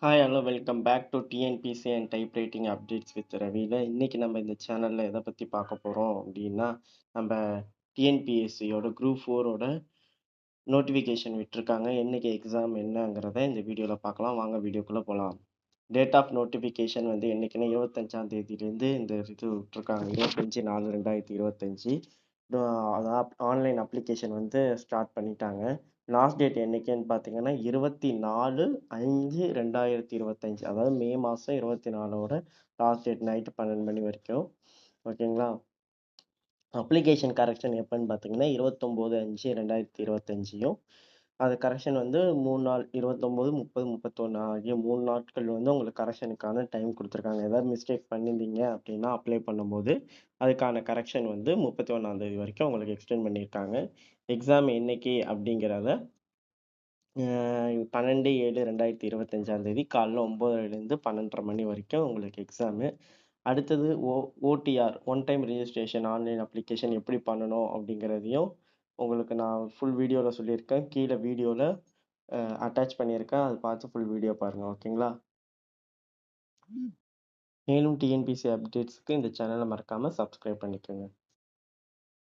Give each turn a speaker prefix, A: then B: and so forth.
A: Hi hello welcome back to TNPSC and type writing updates with ரவில. இன்னைக்கு நம்ம இந்த சேனல்ல எதை பத்தி பார்க்க போறோம் அப்படின்னா, நம்ம டிஎன்பிஎஸ்சியோட குரூப் 4ஓட நோட்டிஃபிகேஷன் விட்டுருக்காங்க. என்னைக்கு எக்ஸாம் என்னங்கிறத இந்த வீடியோல பார்க்கலாம். வாங்க வீடியோக்குள்ள போலாம். டேட் ஆஃப் நோட்டிஃபிகேஷன் வந்து என்னைக்குன்னா 25ஆம் தேதியிலேருந்து இந்த இது விட்டுருக்காங்க. 25/4/2025. அதான் ஆன்லைன் அப்ளிகேஷன் வந்து ஸ்டார்ட் பண்ணிட்டாங்க. லாஸ்ட் டேட் என்னைக்குன்னு பார்த்தீங்கன்னா 24/5/2025. அதாவது மே மாசம் 24ஓட லாஸ்ட் டேட் நைட்டு 12 மணி வரைக்கும். ஓகேங்களா? அப்ளிகேஷன் கரெக்ஷன் எப்பன்னு பார்த்தீங்கன்னா 29/5/2025யும் அது கரெக்ஷன் வந்து 3 நாள் 29, 30, 31 ஆகிய 3 நாட்கள் வந்து உங்களுக்கு கரெக்ஷனுக்கான டைம் குடுத்துருக்காங்க. ஏதாவது மிஸ்டேக் பண்ணியிருந்தீங்க அப்படின்னா அப்ளை பண்ணும்போது, அதுக்கான கரெக்ஷன் வந்து 31ஆம் தேதி வரைக்கும் உங்களுக்கு எக்ஸ்டெண்ட் பண்ணியிருக்காங்க. எக்ஸாம் என்னைக்கு அப்படிங்கிறத 12/7/2025 தேதி காலைல 9:30லேருந்து 12:30 மணி வரைக்கும் உங்களுக்கு எக்ஸாமு. அடுத்தது OTR one time registration online application எப்படி பண்ணணும் அப்படிங்கிறதையும் உங்களுக்கு நான் ஃபுல் வீடியோல சொல்லியிருக்கேன். கீழ வீடியோல அட்டாச் பண்ணியிருக்கேன். அத பார்த்து ஃபுல் வீடியோ பாருங்க. ஓகேங்களா? மேலும் டிஎன்பிஎஸ்சி அப்டேட்ஸ்க்கு இந்த சேனல மறக்காம சப்ஸ்கிரைப் பண்ணிக்கோங்க.